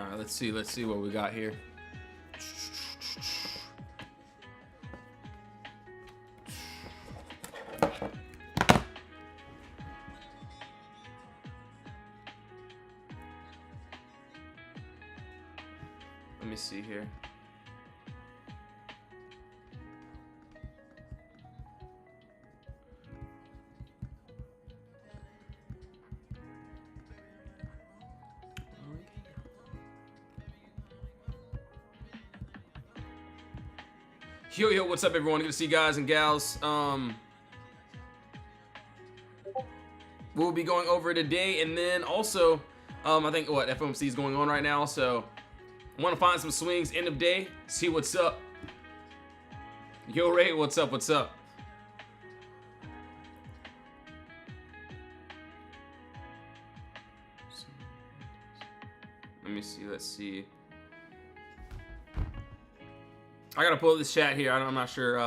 All right, let's see what we got here. Let me see here. Yo, what's up, everyone? Good to see you guys and gals. We'll be going over today, and then also, I think what FOMC is going on right now, so I want to find some swings end of day, see what's up. Yo, Ray, what's up? What's up? Let me see. Let's see. I gotta pull up this chat here. I'm not sure.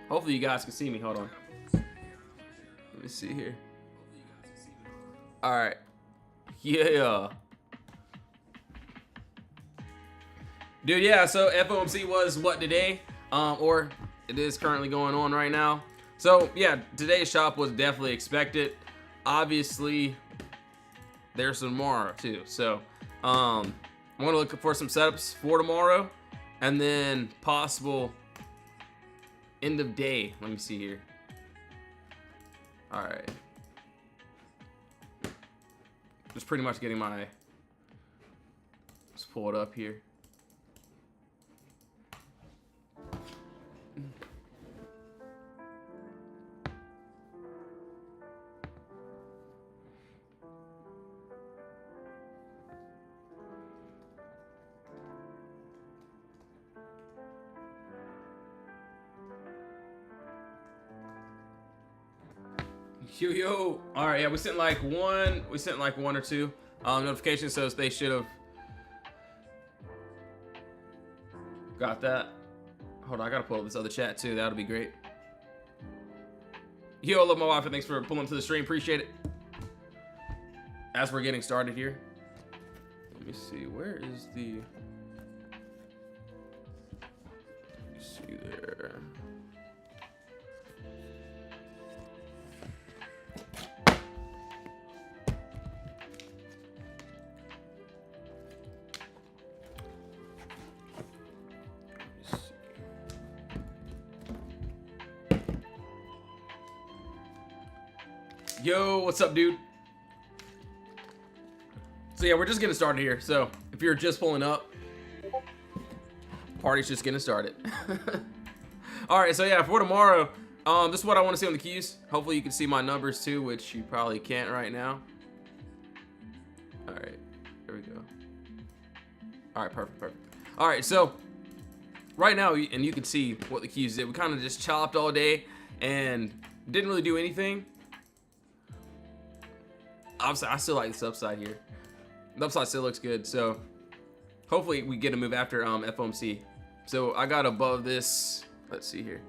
Hopefully you guys can see me. Hold on. Let me see here. All right. Yeah. Dude, yeah. So FOMC was what today? Or it is currently going on right now. So yeah, today's shop was definitely expected. Obviously, there's tomorrow too. So I'm gonna look for some setups for tomorrow. And then possible end of day. Let me see here. All right. Just pretty much getting my, let's pull it up here. Yo. All right, yeah, we sent like one or two notifications, so they should have got that. Hold on, I gotta pull up this other chat too. That'll be great. Yo, love my wife, and thanks for pulling to the stream. Appreciate it. As we're getting started here, let me see. Where is the? Let me see there. Yo, what's up, dude? So yeah, we're just getting started here. So if you're just pulling up, party's just getting started. All right, so yeah, for tomorrow, this is what I want to see on the keys. Hopefully you can see my numbers too, which you probably can't right now. All right, here we go. All right, perfect. All right, so right now, and you can see what the keys did. We kind of just chopped all day and didn't really do anything. Obviously, I still like this upside here. The upside still looks good, so hopefully we get a move after FOMC. So I got above this. Let's see here.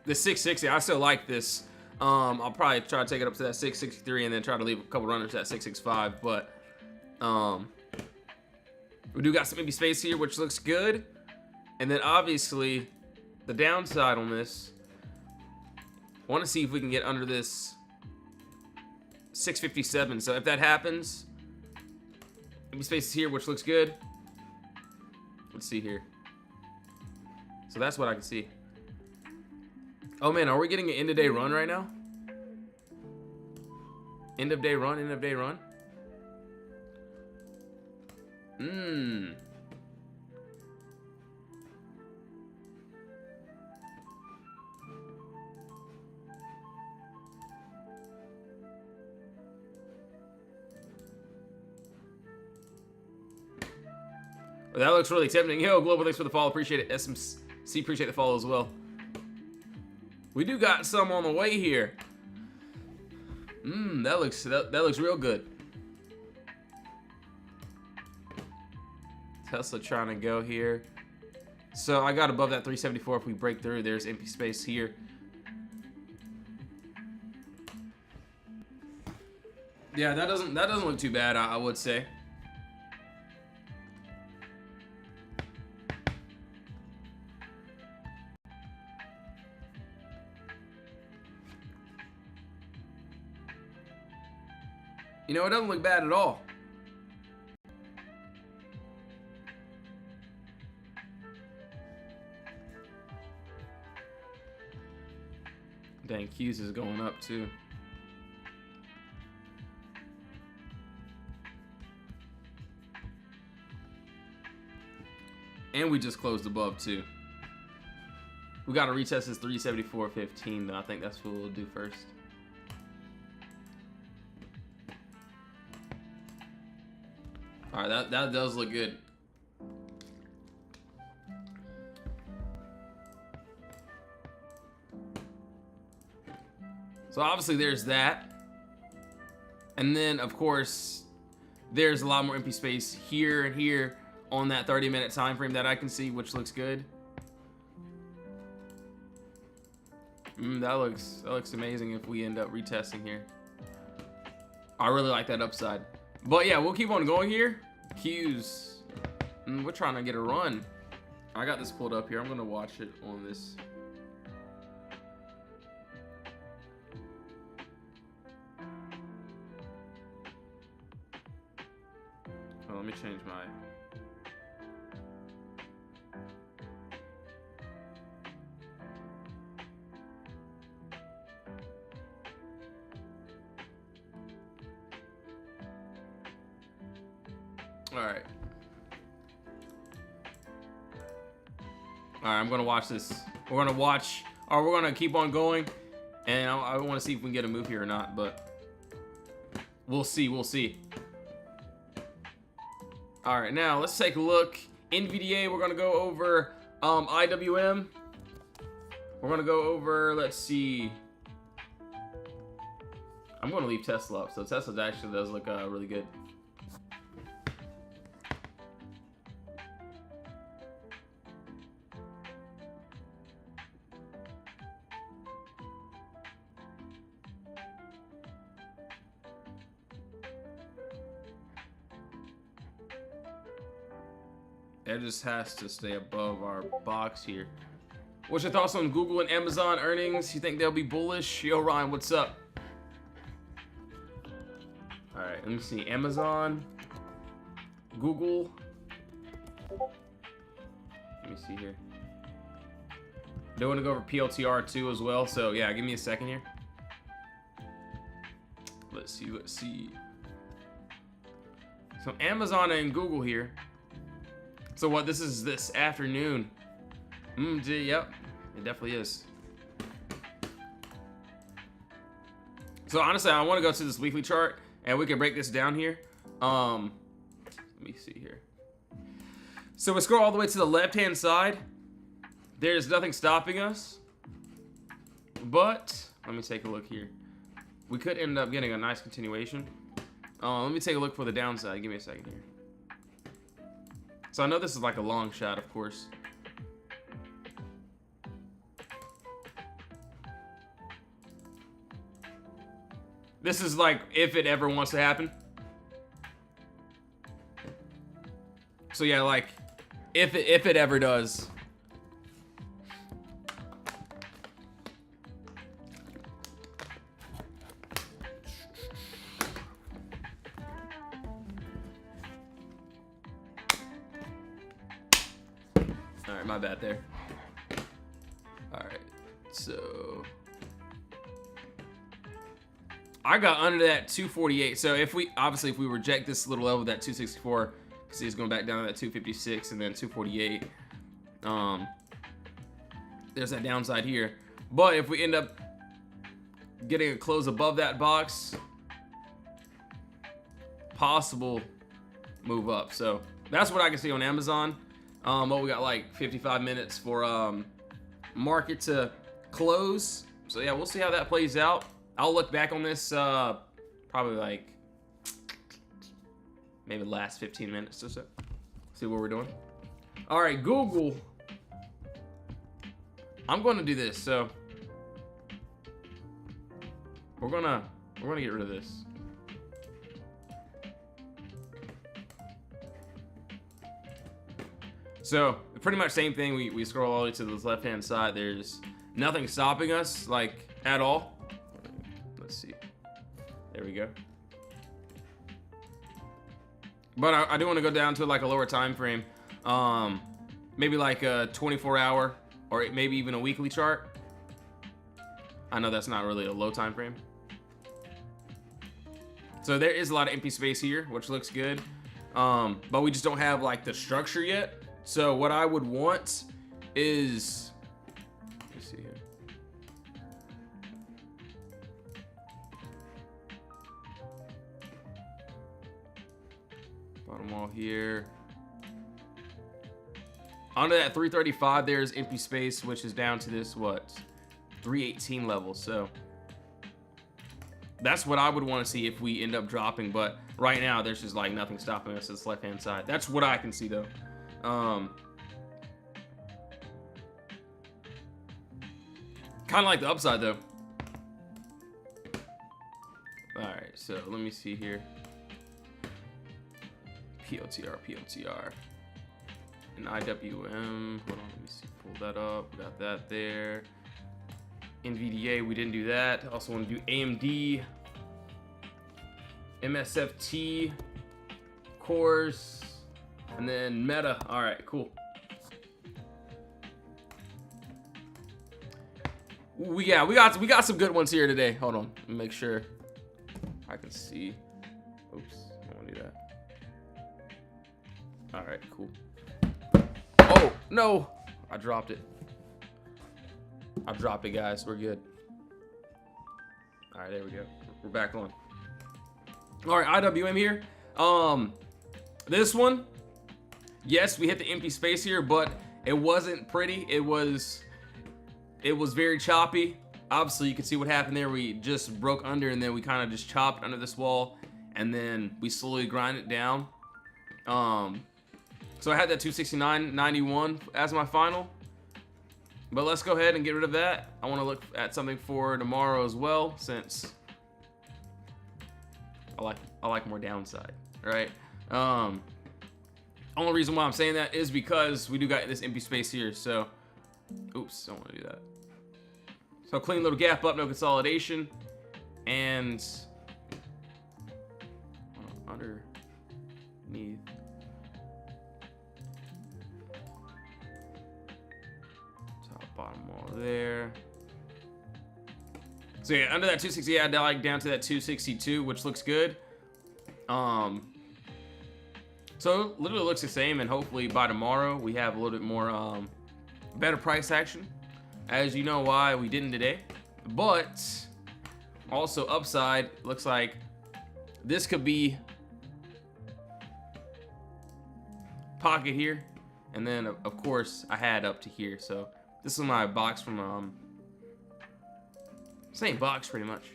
The 660, I still like this. I'll probably try to take it up to that 663 and then try to leave a couple runners at 665. But we do got some empty space here, which looks good. And then obviously the downside on this, I want to see if we can get under this 657. So if that happens, empty spaces here, which looks good. Let's see here. So that's what I can see. Oh man, are we getting an end of day run right now? End of day run. Well, that looks really tempting. Yo, Global, thanks for the follow. Appreciate it. SMC, appreciate the follow as well. We do got some on the way here. That looks real good. Tesla trying to go here. So I got above that 374. If we break through, there's empty space here. Yeah, that doesn't look too bad, I would say. You know, it doesn't look bad at all. Dang, Q's is going up too. And we just closed above too. We got to retest this 374.15 though. I think that's what we'll do first. All right, that does look good. So obviously there's that. And then of course, there's a lot more empty space here and here on that 30-minute time frame that I can see, which looks good. That looks amazing if we end up retesting here. I really like that upside. But yeah, we'll keep on going here. Q's. We're trying to get a run. I got this pulled up here. I'm gonna watch it on this. Oh, let me change my. Alright. Alright, I'm gonna watch this. We're gonna watch, or we're gonna keep on going. And I wanna see if we can get a move here or not, but we'll see, we'll see. Alright, now let's take a look. NVDA, we're gonna go over IWM. We're gonna go over, let's see. I'm gonna leave Tesla up, so Tesla actually does look really good. It just has to stay above our box here. What's your thoughts on Google and Amazon earnings? You think they'll be bullish? Yo, Ryan, what's up? All right, let me see. Amazon, Google. Let me see here. They want to go over PLTR too as well. So yeah, give me a second here. Let's see, let's see. So Amazon and Google here. So what, this is this afternoon. Yep, it definitely is. So honestly, I want to go to this weekly chart and we can break this down here. Let me see here. So we scroll all the way to the left-hand side. There's nothing stopping us. But let me take a look here. We could end up getting a nice continuation. Let me take a look for the downside. Give me a second here. So I know this is like a long shot, of course. This is like if it ever wants to happen. So yeah, like if it ever does. All right, my bad there. All right, so I got under that 248. So if we obviously if we reject this little level, that 264, see it's going back down to that 256 and then 248. There's that downside here. But if we end up getting a close above that box, possible move up. So that's what I can see on Amazon. But we got like 55 minutes for market to close. So yeah, we'll see how that plays out. I'll look back on this probably like maybe the last 15 minutes or so. See what we're doing. All right, Google. I'm going to do this. So we're gonna get rid of this. So pretty much same thing. We scroll all the way to the left hand side. There's nothing stopping us, like, at all. Let's see. There we go. But I do want to go down to like a lower time frame. Maybe like a 24-hour or maybe even a weekly chart. I know that's not really a low time frame. So there is a lot of empty space here, which looks good. But we just don't have like the structure yet. So what I would want is, let's see here. Bottom wall here. Under that 335, there's empty space, which is down to this, what, 318 level. So that's what I would want to see if we end up dropping. But right now, there's just like nothing stopping us. This left-hand side. That's what I can see, though. Kind of like the upside, though. All right, so let me see here. POTR. And IWM. Hold on, let me see. Pull that up. Got that there. NVDA, we didn't do that. Also want to do AMD. MSFT. Cores. And then Meta. All right, cool. We got some good ones here today. Hold on, let me make sure I can see. Oops, I don't want to do that. All right, cool. Oh no, I dropped it. I dropped it, guys. We're good. All right, there we go. We're back on. All right, IWM here. This one, yes, we hit the empty space here, but it wasn't pretty. It was very choppy. Obviously, you can see what happened there. We just broke under, and then we kind of just chopped under this wall, and then we slowly grind it down. So I had that 269.91 as my final. But let's go ahead and get rid of that. I want to look at something for tomorrow as well, since I like more downside, right? Only reason why I'm saying that is because we do got this empty space here. So, oops, don't want to do that. So clean little gap up, no consolidation, and underneath. Top, bottom wall there. So yeah, under that 260, I like down to that 262, which looks good. So it literally looks the same, and hopefully by tomorrow we have a little bit more better price action. As you know why we didn't today. But also upside, looks like this could be pocket here, and then of course I had up to here. So this is my box from same box pretty much,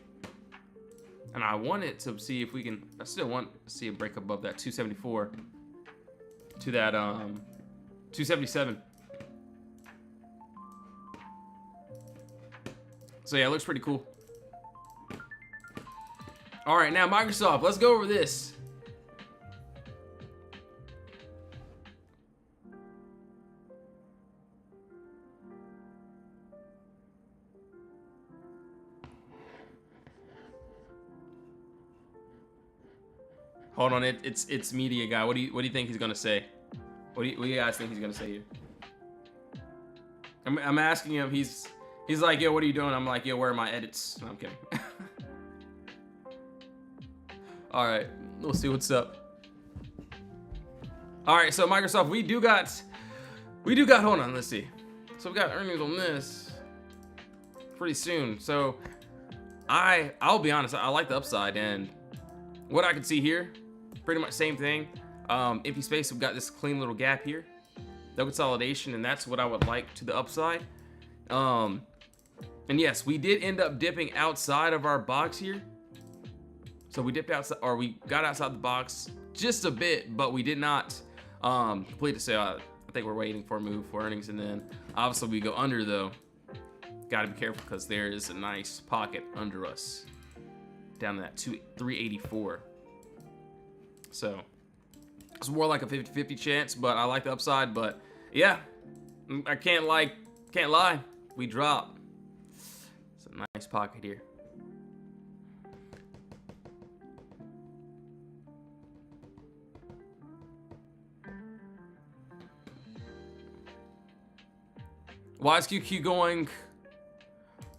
and I wanted to see if we can, I still want to see a break above that 274 to that 277. So yeah, it looks pretty cool. All right, now Microsoft, let's go over this. Hold on, it's media guy. What do you think he's gonna say? What do you guys think he's gonna say here? I'm asking him. He's like, yo, what are you doing? I'm like, yo, where are my edits? No, I'm kidding. All right, we'll see what's up. All right, so Microsoft, we do got, hold on, let's see. So we got earnings on this pretty soon. So I'll be honest, I like the upside, and what I can see here, pretty much same thing. Empty space, we've got this clean little gap here. No consolidation, and that's what I would like to the upside. And yes, we did end up dipping outside of our box here. So we dipped outside, or we got outside the box just a bit, but we did not complete the sale. I think we're waiting for a move for earnings, and then obviously we go under though. Got to be careful because there is a nice pocket under us down to that 384. So it's more like a 50-50 chance, but I like the upside. But yeah, I can't lie. We drop. It's a nice pocket here. Why is QQ going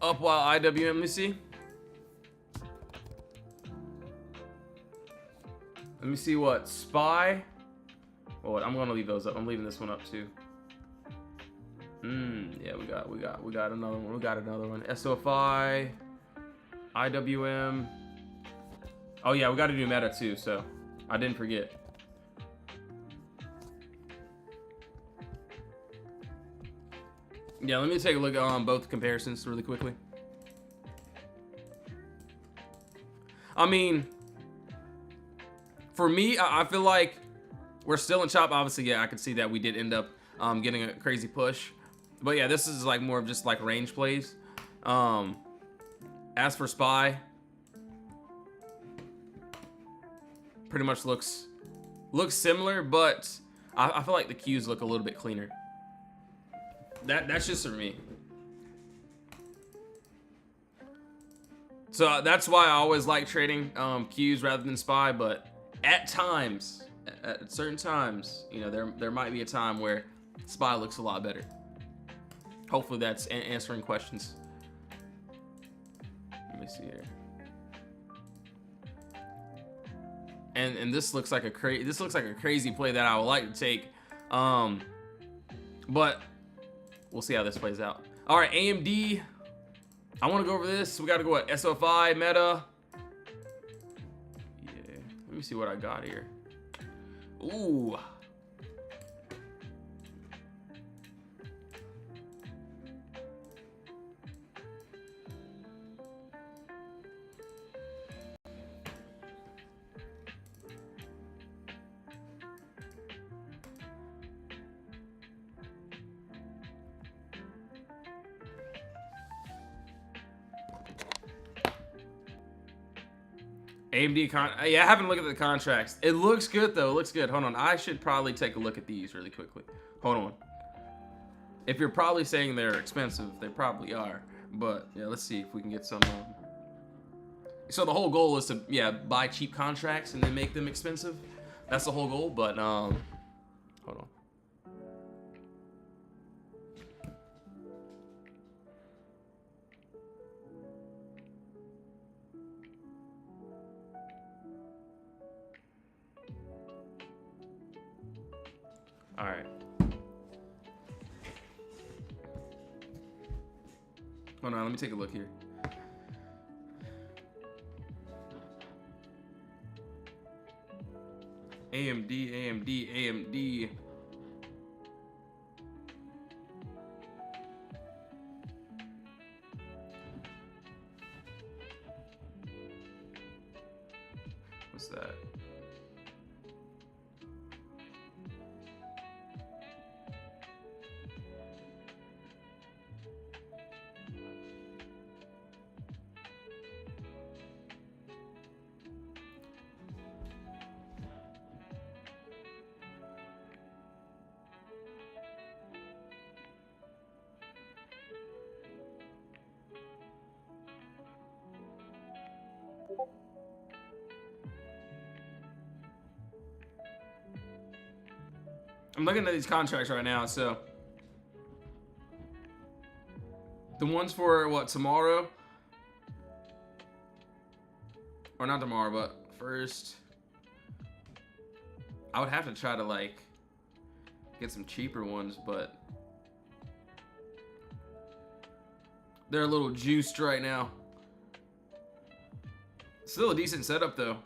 up while IWM? Let me see. Let me see what SPY. Well, I'm gonna leave those up. I'm leaving this one up too. Yeah, we got another one. We got another one. SOFI, IWM. Oh yeah, we got to do meta too. So I didn't forget. Yeah, let me take a look at both comparisons really quickly. I mean, for me, I feel like we're still in chop. Obviously, yeah, I can see that we did end up getting a crazy push. But yeah, this is like more of just like range plays. As for SPY, pretty much looks similar, but I feel like the Qs look a little bit cleaner. That's just for me. So that's why I always like trading Qs rather than SPY. But at times, at certain times, you know, there might be a time where SPY looks a lot better. Hopefully that's answering questions. Let me see here. And this looks like a crazy play that I would like to take. But we'll see how this plays out. All right, AMD. I want to go over this. We got to go at SOFI, Meta. Yeah, let me see what I got here. Ooh. AMD yeah, I haven't looked at the contracts. It looks good though. It looks good. Hold on. I should probably take a look at these really quickly. Hold on. If you're probably saying they're expensive, they probably are. But yeah, let's see if we can get some. So the whole goal is to buy cheap contracts and then make them expensive. That's the whole goal. But hold on. All right. Hold on, let me take a look here. AMD. What's that? I'm looking at these contracts right now, so the ones for what, tomorrow? Or not tomorrow, but first. I would have to try to like get some cheaper ones, but they're a little juiced right now. Still a decent setup though.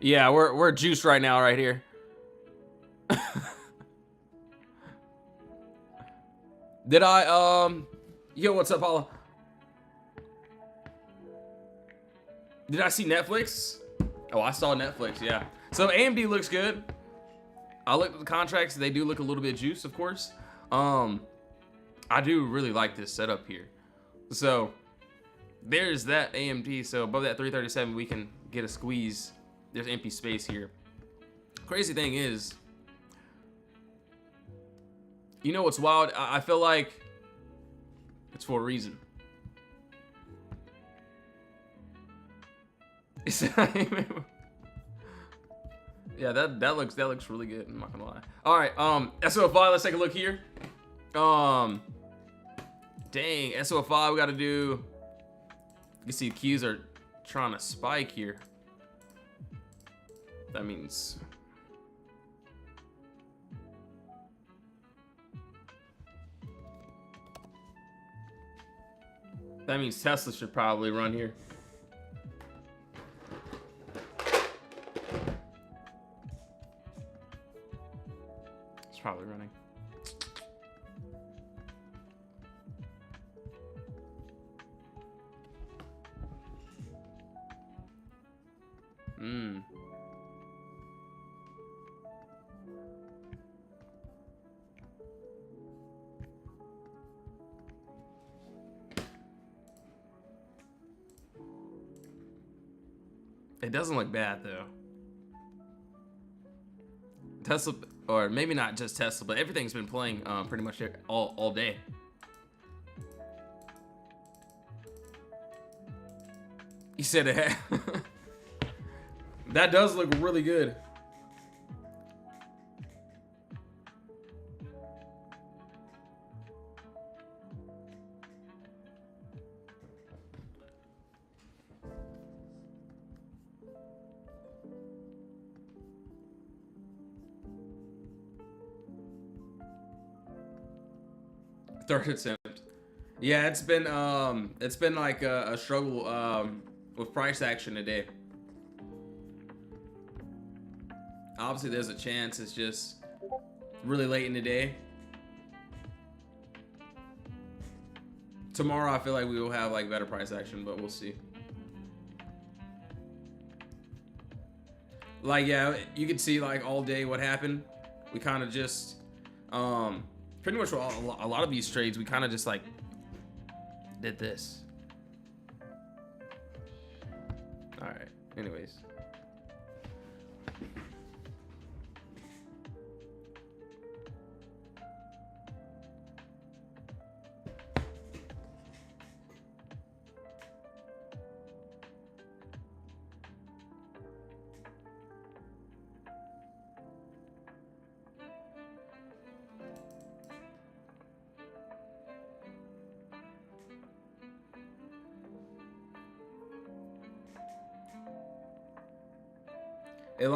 Yeah, we're juiced right now, right here. Did I yo, what's up, Paula? Did I see Netflix? Oh, I saw Netflix, yeah. So AMD looks good. I looked at the contracts, they do look a little bit juiced, of course. I do really like this setup here. So There's that AMD. So above that 337, we can get a squeeze. There's empty space here. Crazy thing is, you know what's wild? I feel like it's for a reason. Yeah, that looks really good. I'm not gonna lie. All right, SO5. Let's take a look here. Dang, SO5. We got to do. You can see Qs are trying to spike here. That means. That means Tesla should probably run here. It's probably running. It doesn't look bad though. Tesla, or maybe not just Tesla, but everything's been playing pretty much all day. You said it. That does look really good. Third attempt. Yeah, it's been like a struggle with price action today. Obviously, there's a chance it's just really late in the day. Tomorrow, I feel like we will have like better price action, but we'll see. Like, yeah, you can see like all day what happened. We kind of just pretty much a lot of these trades, we kind of just like did this. All right. Anyways. It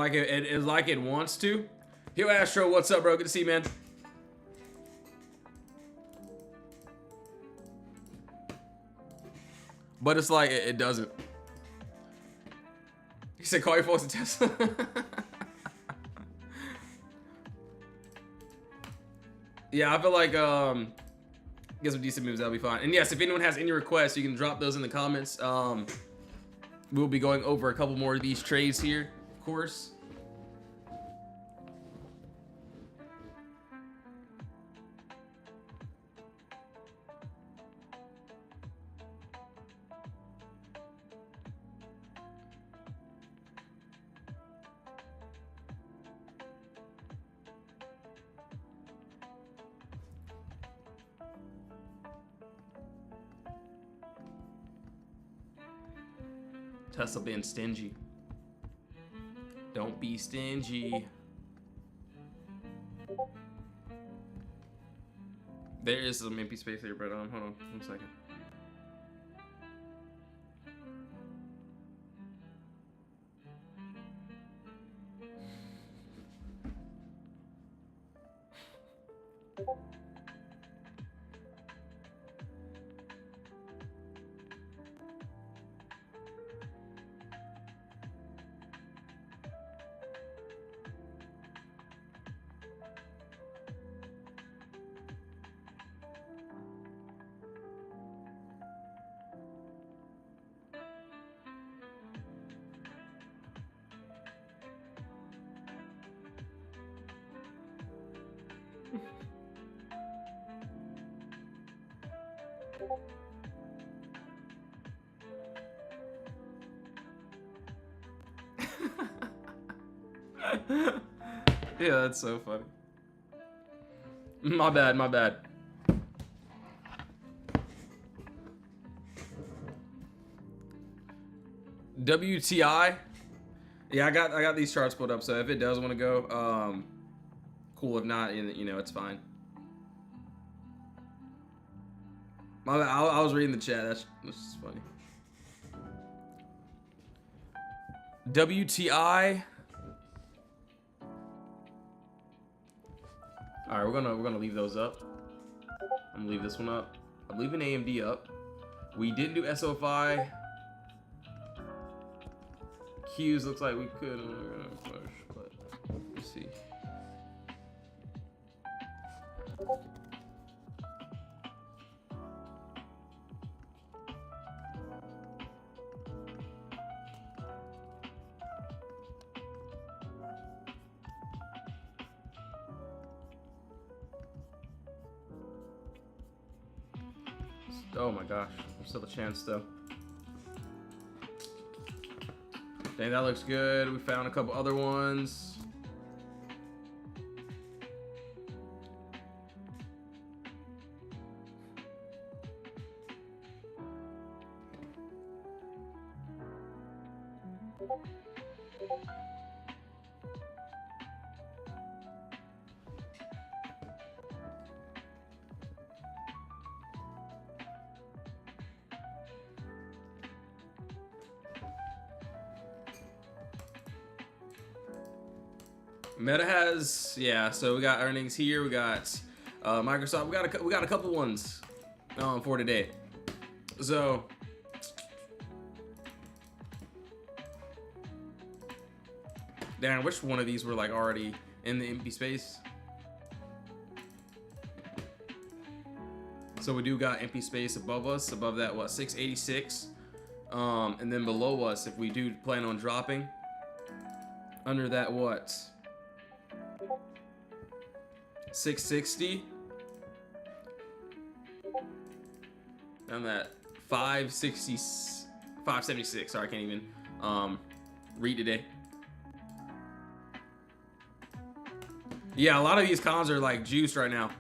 like it wants to. Yo, Astro, what's up, bro? Good to see you, man. But it's like it doesn't. He said, "Call your folks a Tesla." Yeah, I feel like get some decent moves. That'll be fine. And yes, if anyone has any requests, you can drop those in the comments. We'll be going over a couple more of these trades here. Course. Tesla being stingy. Don't be stingy. There is some empty space here, but hold on 1 second. Yeah, that's so funny. My bad, my bad. WTI. Yeah, I got these charts put up, so if it does want to go, cool. If not, you know, it's fine. My bad, I was reading the chat. That's funny. WTI. All right, we're gonna leave those up. I'm gonna leave this one up. I'm leaving AMD up. We didn't do SOFI. Qs looks like we could push, but let's see. Oh my gosh, there's still a chance though. Dang, that looks good. We found a couple other ones. Meta has, yeah, so we got earnings here. We got Microsoft. We got a couple ones for today. So damn, which one of these were like already in the empty space? So we do got empty space above us, above that, what, 686, and then below us, if we do plan on dropping under that, what, 660, and that 576. Sorry, I can't even read today. Yeah, a lot of these cons are like juiced right now.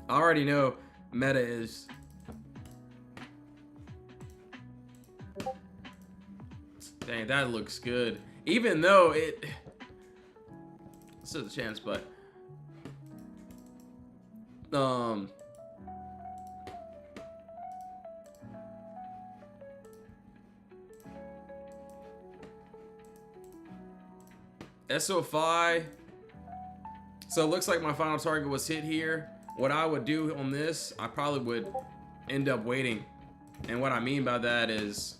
I already know Meta is. Dang, that looks good. Even though it, still a chance, but SOFI. So it looks like my final target was hit here. What I would do on this, I probably would end up waiting. And what I mean by that is,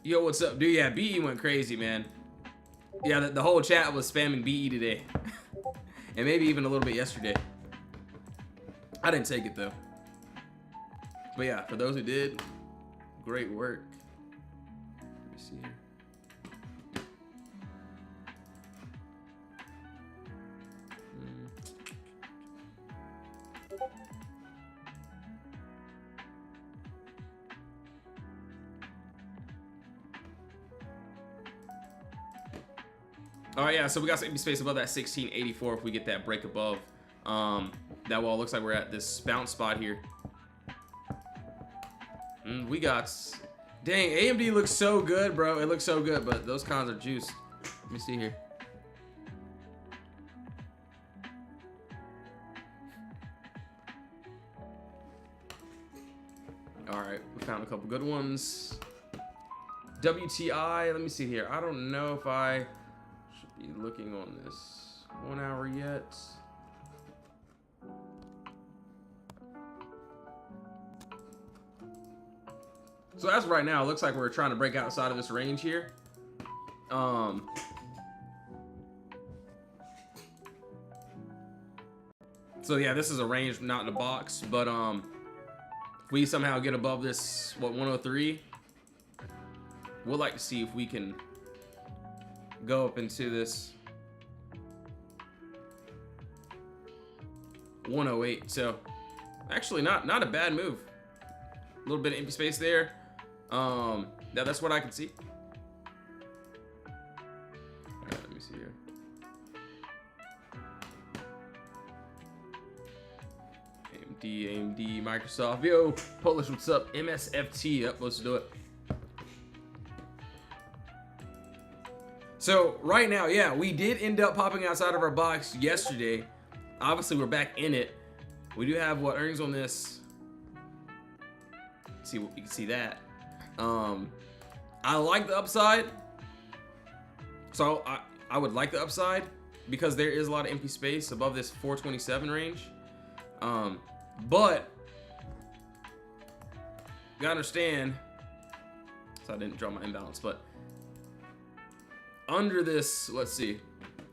yo, what's up, dude? Yeah, BE went crazy, man. Yeah, the whole chat was spamming BE today. And maybe even a little bit yesterday. I didn't take it, though. But yeah, for those who did, great work. Let me see here. All right, yeah, so we got some empty space above that 1684 if we get that break above. That wall looks like we're at this bounce spot here. We got, dang, AMD looks so good, bro. It looks so good, but those cons are juiced. Let me see here. All right, we found a couple good ones. WTI, let me see here. I don't know if I should be looking on this 1 hour yet. So as of right now, it looks like we're trying to break outside of this range here. So yeah, this is a range, not in a box, but if we somehow get above this, what, 103, we'll like to see if we can go up into this 108. So actually not a bad move. little bit of empty space there. That's what I can see. All right, let me see here. AMD, Microsoft. Yo, Polish, what's up? MSFT. Yep, let's do it. So right now, yeah, we did end up popping outside of our box yesterday. Obviously, we're back in it. We do have what earnings on this. See, you can see that. I like the upside. So I would like the upside because there is a lot of empty space above this 427 range. But you gotta understand. So I didn't draw my imbalance, but under this, let's see,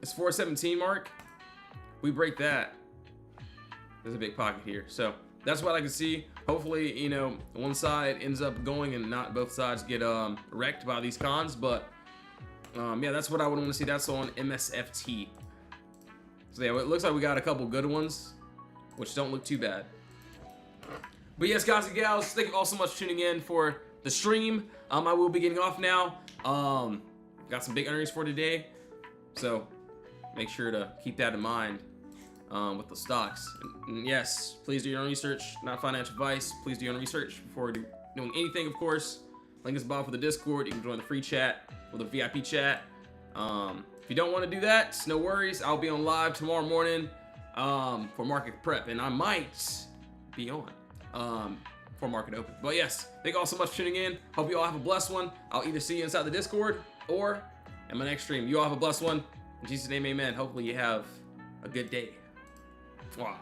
it's 417 mark. We break that. There's a big pocket here, so that's what I can see. Hopefully, you know, one side ends up going and not both sides get wrecked by these cons. But yeah, that's what I would want to see. That's on MSFT. So yeah, it looks like we got a couple good ones, which don't look too bad. But yes, guys and gals, thank you all so much for tuning in for the stream. I will be getting off now. Got some big earnings for today, so make sure to keep that in mind with the stocks. And yes, please do your own research, not financial advice. Please do your own research before doing anything, of course. Link is above for the Discord. You can join the free chat or the VIP chat. If you don't want to do that, no worries. I'll be on live tomorrow morning for market prep, and I might be on for market open. But yes, thank you all so much for tuning in. Hope you all have a blessed one. I'll either see you inside the Discord or in my next stream. You all have a blessed one. In Jesus' name, amen. Hopefully you have a good day. Wow.